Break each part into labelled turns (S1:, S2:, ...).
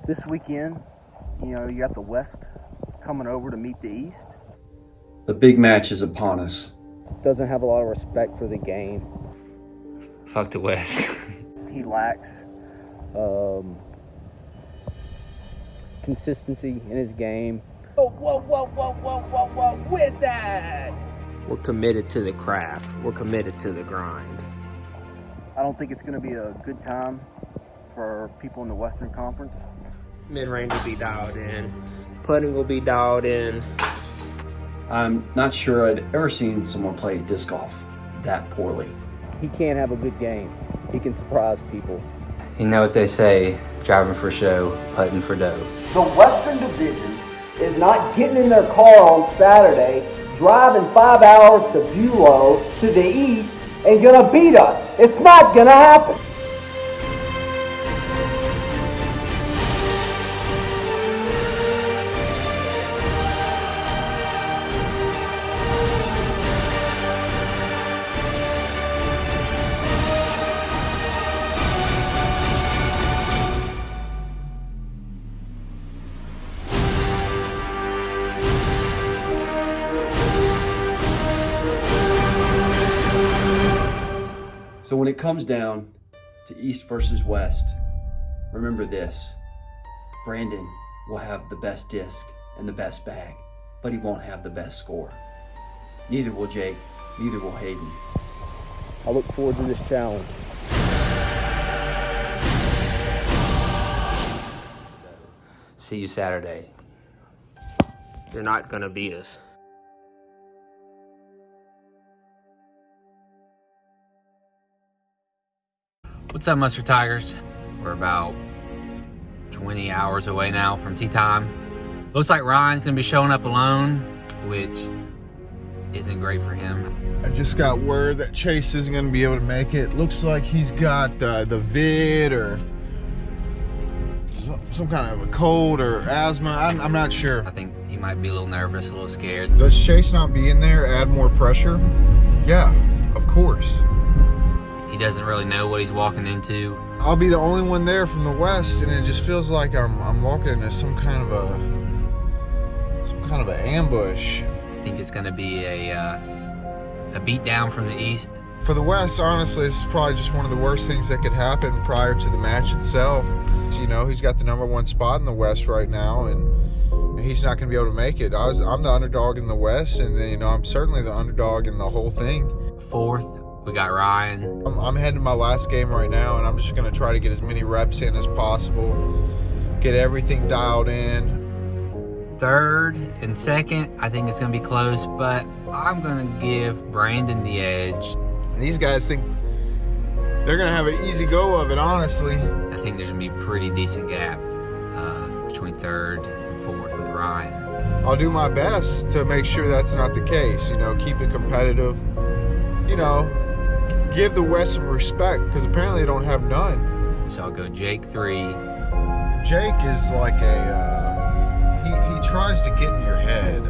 S1: This weekend, you got the West coming over to meet the East.
S2: The big match is upon us.
S1: Doesn't have a lot of respect for the game.
S3: Fuck the West.
S1: He lacks consistency in his game. Whoa, wizard!
S3: We're committed to the craft. We're committed to the grind.
S1: I don't think it's going to be a good time for people in the Western Conference.
S3: Mid-range will be dialed in. Putting will be dialed in.
S2: I'm not sure I'd ever seen someone play disc golf that poorly.
S1: He can't have a good game. He can surprise people.
S3: You know what they say, driving for show, putting for dough.
S1: The Western Division is not getting in their car on Saturday, driving 5 hours to Buhlow to the east, and gonna beat us. It's not gonna happen.
S2: So when it comes down to East versus West, remember this. Brandon will have the best disc and the best bag, but he won't have the best score. Neither will Jake, neither will Hayden.
S1: I look forward to this challenge.
S3: See you Saturday. You're not gonna beat us. What's up, Mustard Tigers? We're about 20 hours away now from tee time. Looks like Ryan's gonna be showing up alone, which isn't great for him.
S4: I just got word that Chase isn't going to be able to make it. Looks like he's got the vid or some kind of a cold or asthma. I'm not sure.
S3: I think he might be a little nervous, a little scared.
S4: Does Chase not being there add more pressure? Yeah, of course.
S3: He doesn't really know what he's walking into.
S4: I'll be the only one there from the West, and it just feels like I'm walking into some kind of an ambush.
S3: I think it's going to be a beat down from the East.
S4: For the West, honestly, this is probably just one of the worst things that could happen prior to the match itself. He's got the #1 spot in the West right now, and he's not going to be able to make it. I'm the underdog in the West, and I'm certainly the underdog in the whole thing.
S3: Fourth, we got Ryan.
S4: I'm heading to my last game right now, and I'm just going to try to get as many reps in as possible, get everything dialed in.
S3: Third and second, I think it's going to be close, but I'm going to give Brandon the edge.
S4: These guys think they're going to have an easy go of it, honestly.
S3: I think there's going to be a pretty decent gap between third and fourth with Ryan.
S4: I'll do my best to make sure that's not the case. Keep it competitive. Give the West some respect, because apparently they don't have none.
S3: So I'll go Jake 3.
S4: Jake is like he tries to get in your head.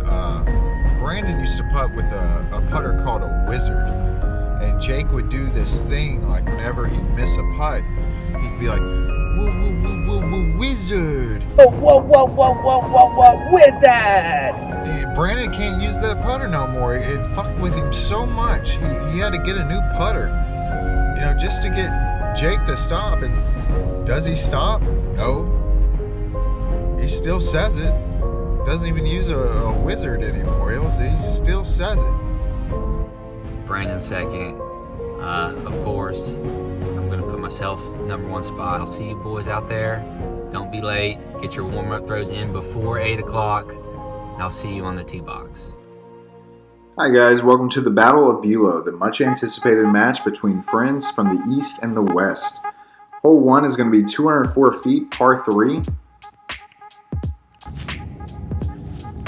S4: Brandon used to putt with a putter called a wizard, and Jake would do this thing like whenever he'd miss a putt, he'd be like, whoa, wizard.
S1: Whoa, wizard!
S4: Brandon can't use that putter no more. It fucked with him so much. He had to get a new putter, just to get Jake to stop. And does he stop? No. He still says it. Doesn't even use a wizard anymore. He still says it.
S3: Brandon second. Of course, I'm going to put myself #1 spot. I'll see you boys out there. Don't be late. Get your warm-up throws in before 8 o'clock. And I'll see you on the tee box.
S5: Hi guys, welcome to the Battle of Buhlow, the much anticipated match between friends from the East and the West. Hole 1 is going to be 204 feet, par 3.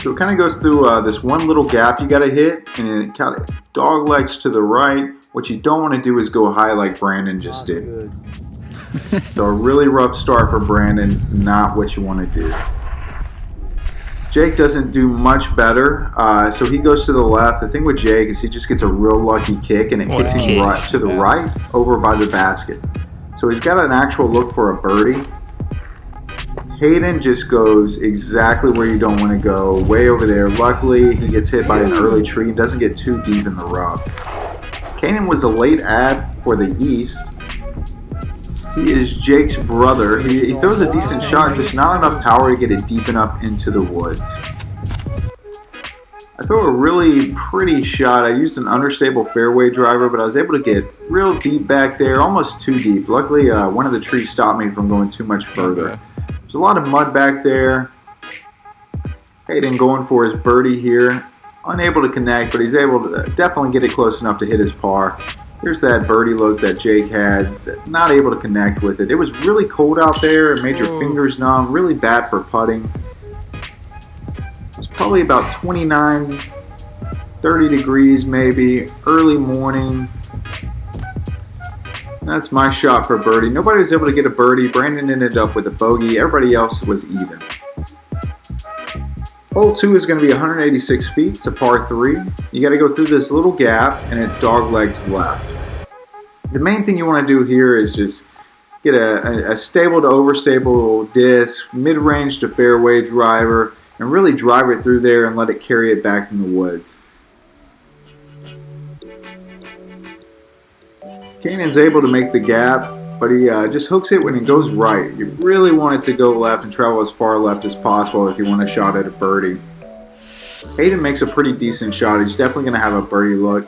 S5: So it kind of goes through this one little gap you got to hit, and it kind of dog legs to the right. What you don't want to do is go high like Brandon just did. So a really rough start for Brandon, not what you want to do. Jake doesn't do much better, so he goes to the left. The thing with Jake is he just gets a real lucky kick, and it hits him right to the right over by the basket. So he's got an actual look for a birdie. Hayden just goes exactly where you don't want to go, way over there. Luckily, he gets hit by an early tree, doesn't get too deep in the rough. Kanan was a late ad for the East. He is Jake's brother. He throws a decent shot, just not enough power to get it deep enough into the woods. I throw a really pretty shot. I used an understable fairway driver, but I was able to get real deep back there, almost too deep. Luckily, one of the trees stopped me from going too much further. There's a lot of mud back there. Hayden going for his birdie here. Unable to connect, but he's able to definitely get it close enough to hit his par. Here's that birdie look that Jake had. Not able to connect with it. It was really cold out there. It made your fingers numb. Really bad for putting. It's probably about 29, 30 degrees maybe. Early morning. That's my shot for birdie. Nobody was able to get a birdie. Brandon ended up with a bogey. Everybody else was even. Hole 2 is going to be 186 feet. It's a par 3. You got to go through this little gap and it dog legs left. The main thing you want to do here is just get a stable to overstable disc, mid-range to fairway driver, and really drive it through there and let it carry it back in the woods. Kanan's able to make the gap, but he just hooks it when it goes right. You really want it to go left and travel as far left as possible if you want a shot at a birdie. Hayden makes a pretty decent shot. He's definitely going to have a birdie look.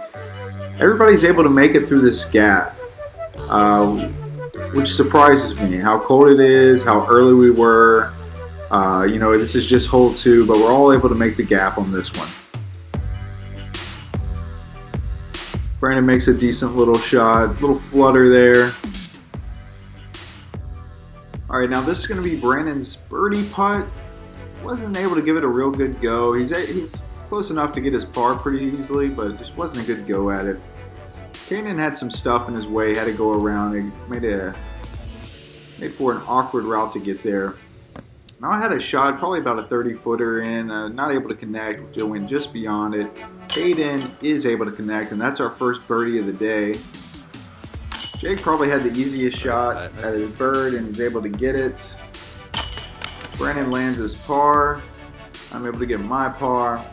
S5: Everybody's able to make it through this gap, which surprises me. How cold it is, how early we were. You know, this is just hole 2, but we're all able to make the gap on this one. Brandon makes a decent little shot, little flutter there. Alright, now this is going to be Brandon's birdie putt. Wasn't able to give it a real good go. He's close enough to get his par pretty easily, but it just wasn't a good go at it. Kanan had some stuff in his way, had to go around. He made for an awkward route to get there. Now I had a shot, probably about a 30-footer in, not able to connect, went just beyond it. Hayden is able to connect, and that's our first birdie of the day. Jake probably had the easiest shot at his bird and was able to get it. Brandon lands his par. I'm able to get my par.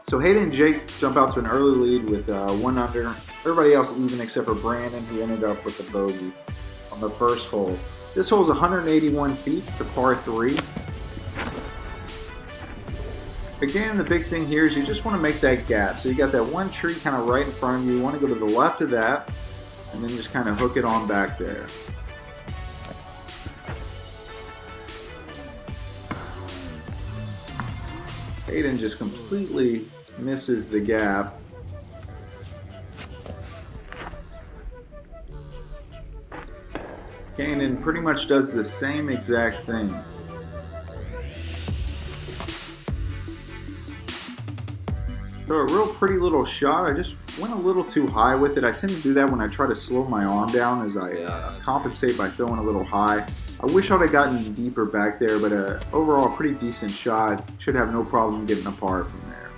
S5: So Hayden and Jake jump out to an early lead with 1 under. Everybody else even except for Brandon, who ended up with the bogey on the first hole. This hole is 181 feet. It's a par 3. Again, the big thing here is you just want to make that gap. So you got that one tree kind of right in front of you. You want to go to the left of that and then just kind of hook it on back there. Hayden just completely misses the gap. Kanan pretty much does the same exact thing. So a real pretty little shot. I just went a little too high with it. I tend to do that when I try to slow my arm down as I compensate by throwing a little high. I wish I would have gotten deeper back there, but overall a pretty decent shot. Should have no problem getting a par from there.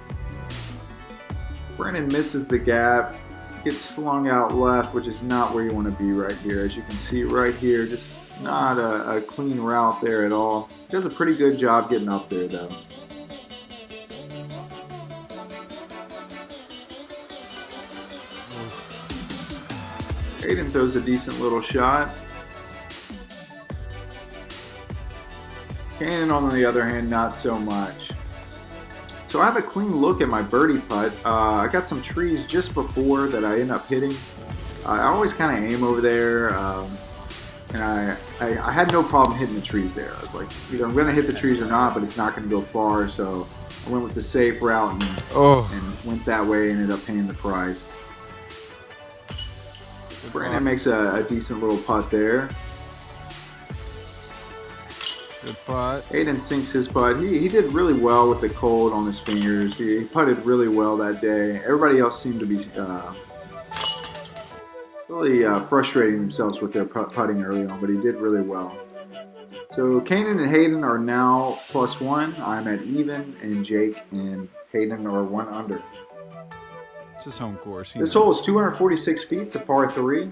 S5: Brandon misses the gap. Gets slung out left, which is not where you want to be right here. As you can see right here, just not a clean route there at all. Does a pretty good job getting up there though. Hayden throws a decent little shot. Kanan, on the other hand, not so much. So I have a clean look at my birdie putt. I got some trees just before that I end up hitting. I always kind of aim over there, and I had no problem hitting the trees there. I was like, either I'm going to hit the trees or not, but it's not going to go far. So I went with the safe route and went that way and ended up paying the price. Brandon makes a decent little putt there.
S4: Good putt.
S5: Hayden sinks his putt. He did really well with the cold on his fingers. He putted really well that day. Everybody else seemed to be really frustrating themselves with their putting early on, but he did really well. So Kanan and Hayden are now +1. I'm at even, and Jake and Hayden are 1 under.
S4: It's his home course.
S5: This hole is 246 feet. It's a par 3.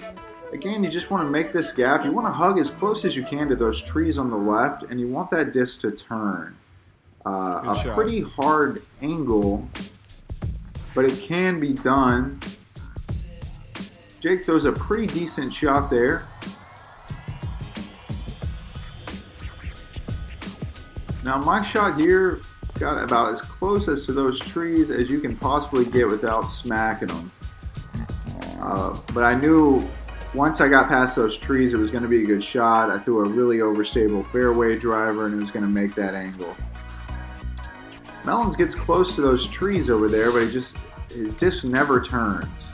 S5: Again, you just want to make this gap. You want to hug as close as you can to those trees on the left, and you want that disc to turn. A pretty hard angle, but it can be done. Jake throws a pretty decent shot there. Now my shot here got about as close as to those trees as you can possibly get without smacking them. But I knew once I got past those trees it was going to be a good shot. I threw a really overstable fairway driver and it was going to make that angle. Melons gets close to those trees over there, but his disc never turns.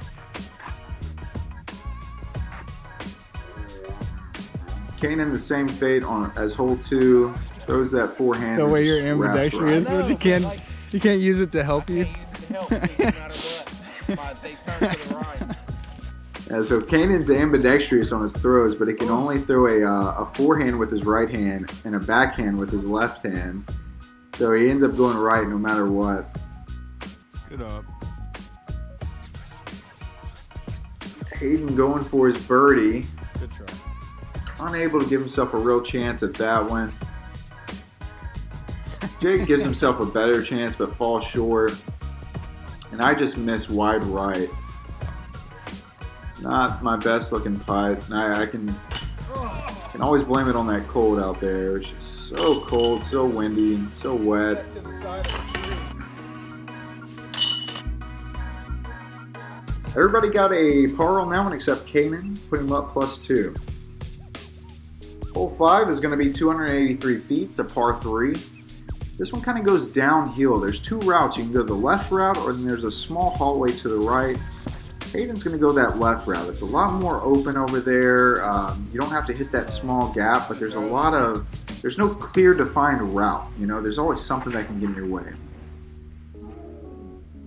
S5: Kanan the same fate as hole 2. Throws that forehand.
S4: The way your ambidextrous is, but you can't use it to help you.
S5: So Kanan's ambidextrous on his throws, but he can only throw a forehand with his right hand and a backhand with his left hand. So he ends up going right no matter what.
S4: Good up.
S5: Hayden going for his birdie.
S4: Good try.
S5: Unable to give himself a real chance at that one. Jake gives himself a better chance but falls short. And I just miss wide right. Not my best looking putt. I can always blame it on that cold out there. It's just so cold, so windy, so wet. Everybody got a par on that one except Kanan, putting him up +2. Hole 5 is going to be 283 feet. It's a par 3. This one kind of goes downhill. There's 2 routes. You can go the left route or then there's a small hallway to the right. Hayden's going to go that left route. It's a lot more open over there. You don't have to hit that small gap, but there's no clear defined route. You know, there's always something that can get in your way.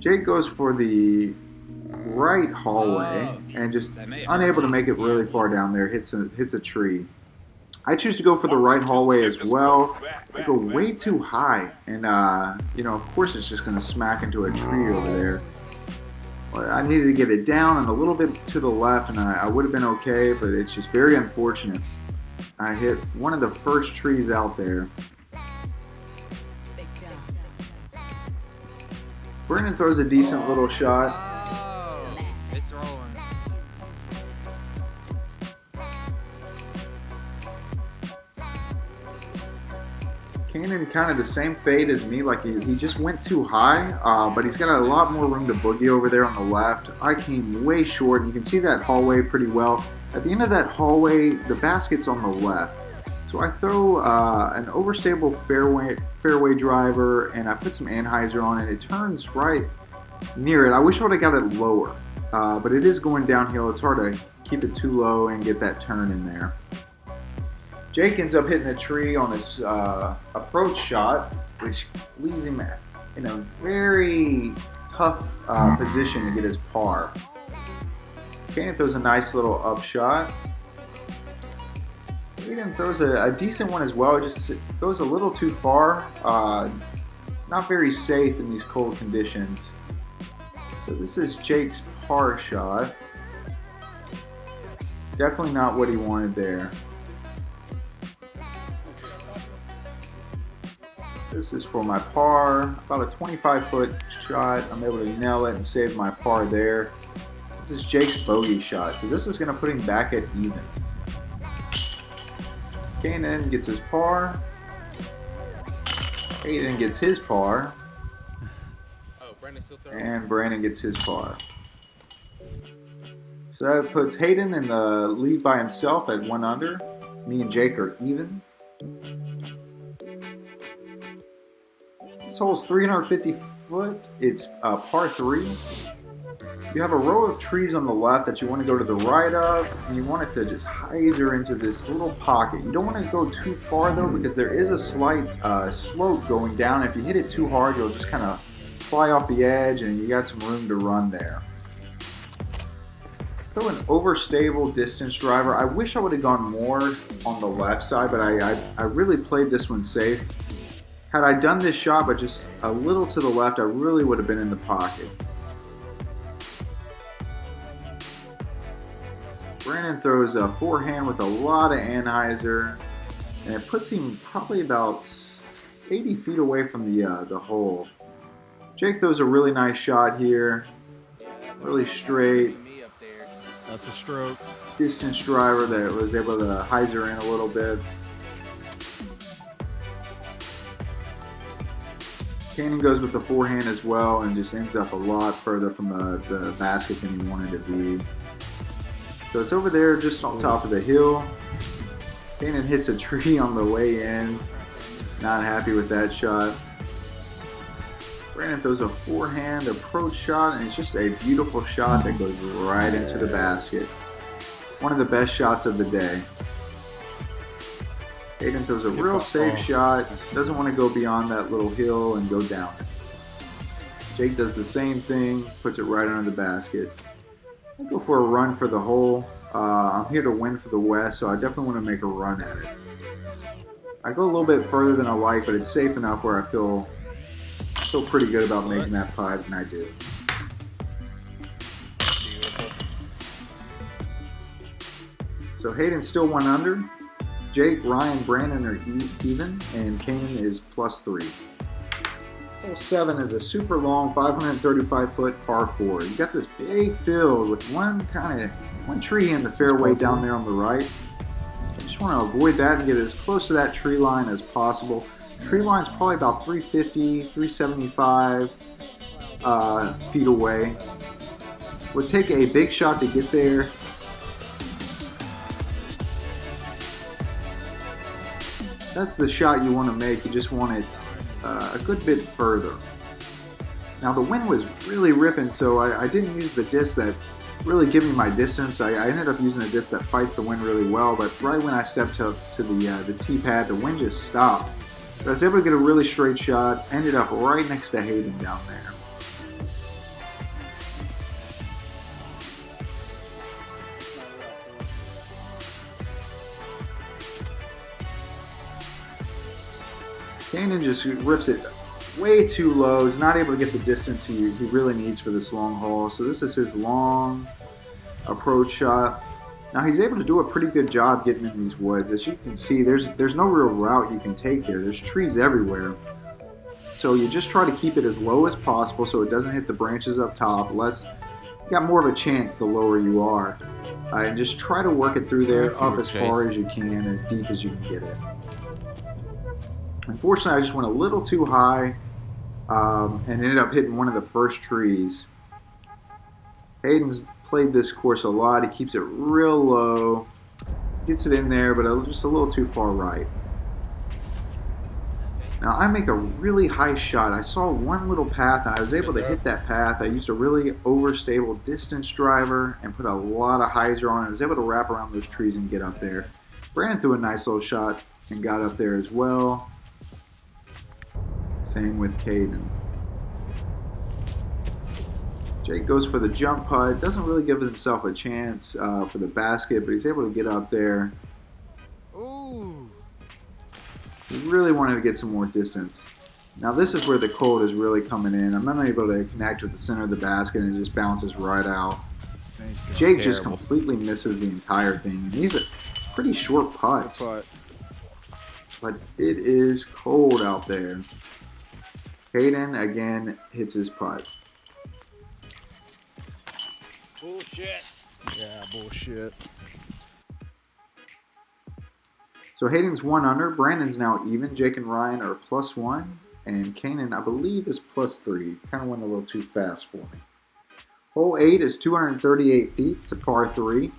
S5: Jake goes for the right hallway and just unable to make it really far down there. Hits a tree. I choose to go for the right hallway as well. I go way too high, and of course it's just going to smack into a tree over there. I needed to get it down and a little bit to the left, and I would have been okay, but it's just very unfortunate. I hit one of the first trees out there. Brennan throws a decent little shot.
S3: It's rolling.
S5: Kanan kind of the same fate as me, like he just went too high, but he's got a lot more room to boogie over there on the left. I came way short, and you can see that hallway pretty well. At the end of that hallway, the basket's on the left. So I throw an overstable fairway driver, and I put some anhyzer on it. It turns right near it. I wish I would have got it lower, but it is going downhill. It's hard to keep it too low and get that turn in there. Jake ends up hitting a tree on his approach shot, which leaves him in a very tough position to get his par. Kanan throws a nice little up shot. Hayden throws a decent one as well. It just goes a little too far. Not very safe in these cold conditions. So this is Jake's par shot. Definitely not what he wanted there. This is for my par, about a 25-foot shot. I'm able to nail it and save my par there. This is Jake's bogey shot, so this is going to put him back at even. Kanan gets his par. Hayden gets his par. And Brandon gets his par. So that puts Hayden in the lead by himself at 1 under. Me and Jake are even. This hole's 350 foot. It's par 3. You have a row of trees on the left that you want to go to the right of, and you want it to just hyzer into this little pocket. You don't want to go too far though, because there is a slight slope going down. If you hit it too hard, you'll just kind of fly off the edge, and you got some room to run there. Throw an overstable distance driver. I wish I would have gone more on the left side, but I really played this one safe. Had I done this shot but just a little to the left, I really would have been in the pocket. Brandon Brandon throws a forehand with a lot of anhyzer, and it puts him probably about 80 feet away from the hole. Jake throws a really nice shot here, really straight.
S6: That's a stroke.
S5: Distance driver that was able to hyzer in a little bit. Cannon goes with the forehand as well and just ends up a lot further from the basket than he wanted to be. So it's over there just on top of the hill. Cannon hits a tree on the way in. Not happy with that shot. Brandon throws a forehand approach shot, and it's just a beautiful shot that goes right into the basket. One of the best shots of the day. Hayden throws a real safe shot, doesn't want to go beyond that little hill and go down it. Jake does the same thing, puts it right under the basket. I'll go for a run for the hole. I'm here to win for the West, so I definitely want to make a run at it. I go a little bit further than I like, but it's safe enough where I feel pretty good about making that putt, and I do. So Hayden's still 1 under. Jake, Ryan, Brandon are even, and Kane is +3. Hole 7 is a super long 535-foot par 4. You got this big field with one tree in the fairway down there on the right. I just want to avoid that and get as close to that tree line as possible. Tree line's probably about 350, 375 feet away. Would take a big shot to get there. That's the shot you want to make. You just want it a good bit further. Now the wind was really ripping, so I didn't use the disc that really give me my distance. I ended up using a disc that fights the wind really well, but right when I stepped to the tee pad, the wind just stopped. But I was able to get a really straight shot, ended up right next to Hayden down there. Cannon just rips it way too low. He's not able to get the distance he really needs for this long hole. So this is his long approach shot. Now he's able to do a pretty good job getting in these woods. As you can see, there's no real route you can take here. There's trees everywhere. So you just try to keep it as low as possible so it doesn't hit the branches up top. You got more of a chance the lower you are. And just try to work it through there up as far as you can, as deep as you can get it. Unfortunately, I just went a little too high and ended up hitting one of the first trees. Hayden's played this course a lot. He keeps it real low, gets it in there, but just a little too far right. Now I make a really high shot. I saw one little path and I was able to hit that path. I used a really overstable distance driver and put a lot of hyzer on it. I was able to wrap around those trees and get up there. Brandon threw a nice little shot and got up there as well. Same with Caden. Jake goes for the jump putt. Doesn't really give himself a chance for the basket, but he's able to get up there.
S6: Ooh.
S5: He really wanted to get some more distance. Now this is where the cold is really coming in. I'm not able to connect with the center of the basket and it just bounces right out. Jake just completely misses the entire thing. And these are pretty short putts. But it is cold out there. Hayden again hits his putt.
S6: Bullshit. Yeah, bullshit.
S5: So Hayden's 1 under. Brandon's now even. Jake and Ryan are +1. And Kanan, I believe, is +3. Kind of went a little too fast for me. Hole 8 is 238 feet. It's a par 3.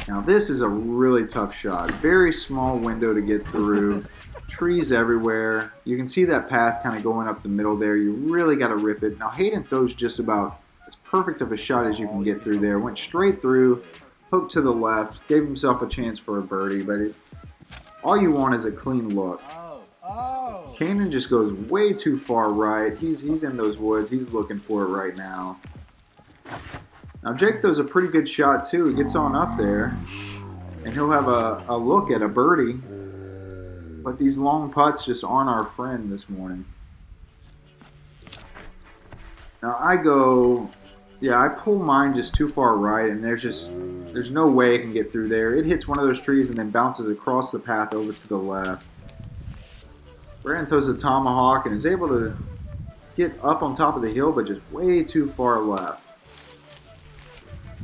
S5: Now this is a really tough shot. Very small window to get through. Trees everywhere. You can see that path kind of going up the middle there. You really got to rip it. Now Hayden throws just about as perfect of a shot as you can get through there. Went straight through, hooked to the left, gave himself a chance for a birdie, but all you want is a clean look. Kanan just goes way too far right. He's in those woods. He's looking for it right now. Now Jake throws a pretty good shot too. He gets on up there, and he'll have a look at a birdie. But these long putts just aren't our friend this morning. Now I go Yeah, I pull mine just too far right, and there's no way it can get through there. It hits one of those trees and then bounces across the path over to the left. Brandon throws a tomahawk and is able to get up on top of the hill, but just way too far left.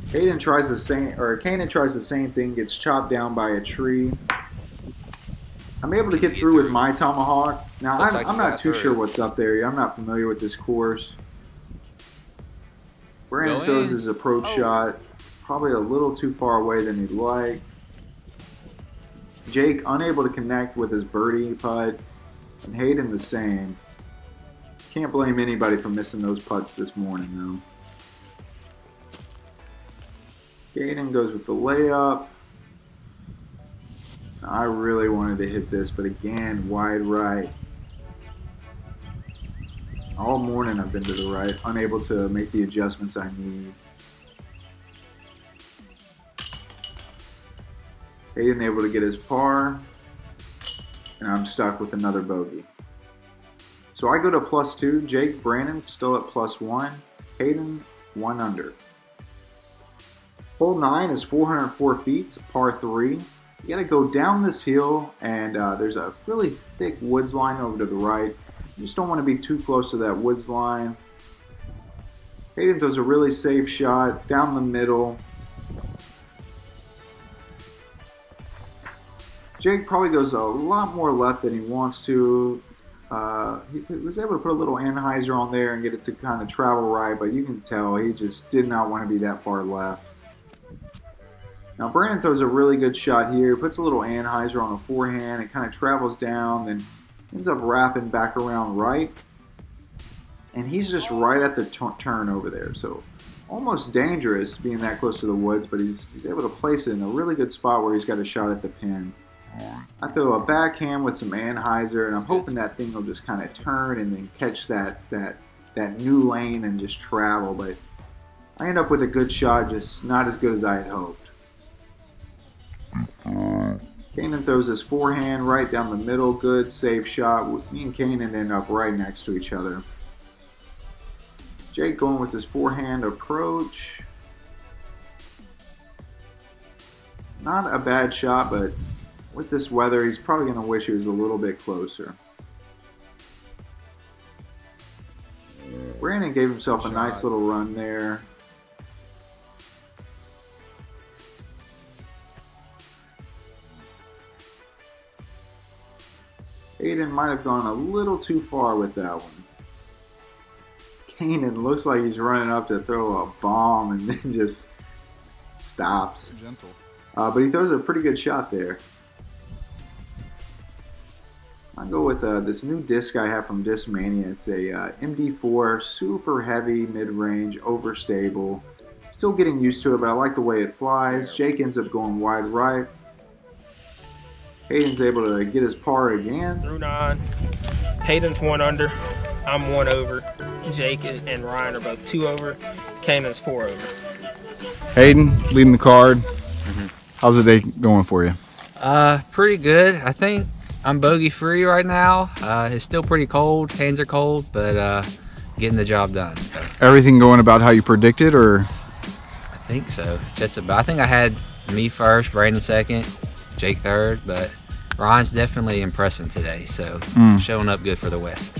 S5: Kanan tries the same thing, gets chopped down by a tree. I'm able to get through with my tomahawk. Now, I'm not too sure what's up there. I'm not familiar with this course. Brandon throws his approach shot, probably a little too far away than he'd like. Jake unable to connect with his birdie putt, and Hayden the same. Can't blame anybody for missing those putts this morning, though. Hayden goes with the layup. I really wanted to hit this, but again, wide right. All morning I've been to the right, unable to make the adjustments I need. Hayden able to get his par, and I'm stuck with another bogey. So I go to +2. Jake, Brandon still at +1. Hayden 1 under. Hole 9 is 404 feet. It's a par 3. You got to go down this hill, and there's a really thick woods line over to the right. You just don't want to be too close to that woods line. Hayden throws a really safe shot down the middle. Jake probably goes a lot more left than he wants to. He was able to put a little anhyzer on there and get it to kind of travel right, but you can tell he just did not want to be that far left. Now Brandon throws a really good shot here. Puts a little anhyzer on a forehand. It kind of travels down and ends up wrapping back around right. And he's just right at the turn over there. So almost dangerous being that close to the woods, but he's able to place it in a really good spot where he's got a shot at the pin. I throw a backhand with some anhyzer, and I'm hoping that thing will just kind of turn and then catch that new lane and just travel. But I end up with a good shot, just not as good as I had hoped. Kanan throws his forehand right down the middle. Good, safe shot. Me and Kanan end up right next to each other. Jake going with his forehand approach. Not a bad shot, but with this weather, he's probably going to wish he was a little bit closer. Brandon gave himself a nice little run there. Hayden might have gone a little too far with that one. Kanan looks like he's running up to throw a bomb and then just stops.
S6: Gentle.
S5: But he throws a pretty good shot there. I'll go with this new disc I have from Discmania. It's a MD4, super heavy, mid-range, overstable. Still getting used to it, but I like the way it flies. Jake ends up going wide right. Hayden's able to get his par again.
S7: Through 9. Hayden's 1 under. I'm 1 over. Jake and Ryan are both 2 over. Kanan's 4 over.
S4: Hayden, leading the card. How's the day going for you?
S3: Pretty good. I think I'm bogey free right now. It's still pretty cold. Hands are cold, but getting the job done. So.
S4: Everything going about how you predicted, or?
S3: I think so. Just about. I think I had me first, Brandon second, Jake third, but Ryan's definitely impressing today, so showing up good for the West.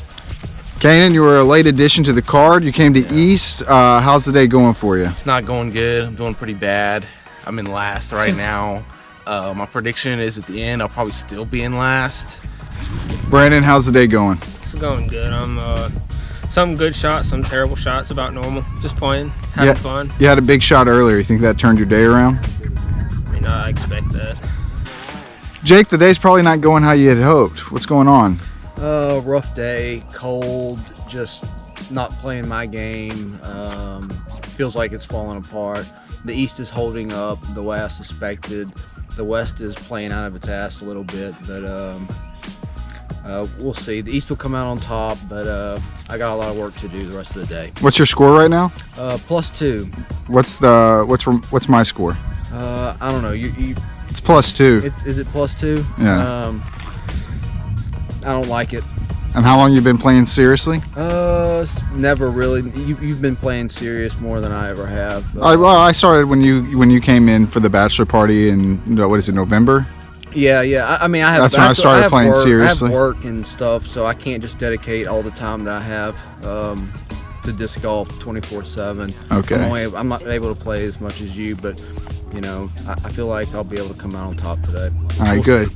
S4: Kanan, you were a late addition to the card. You came to East. How's the day going for you?
S8: It's not going good. I'm doing pretty bad. I'm in last right now. My prediction is at the end, I'll probably still be in last.
S4: Brandon, how's the day going?
S7: It's going good. I'm some good shots, some terrible shots, about normal. Just playing, having fun.
S4: You had a big shot earlier. You think that turned your day around?
S7: I mean, I expect that.
S4: Jake, the day's probably not going how you had hoped. What's going on?
S9: Rough day, cold, just not playing my game. Feels like it's falling apart. The East is holding up the way I suspected. The West is playing out of its ass a little bit, but we'll see. The East will come out on top, but I got a lot of work to do the rest of the day.
S4: What's your score right now?
S9: +2.
S4: What's my score?
S9: I don't know.
S4: It's +2.
S9: Is it +2?
S4: Yeah.
S9: I don't like it.
S10: And how long you been playing seriously?
S9: Never really. You've been playing serious more than I ever have.
S10: Well, I started when you came in for the bachelor party in what is it, November?
S9: Yeah. I mean, I have.
S10: That's when I started playing seriously.
S9: I have work and stuff, so I can't just dedicate all the time that I have to disc golf 24/7.
S10: Okay.
S9: I'm not able to play as much as you, but you know, I feel like I'll be able to come out on top today.
S10: All right, good.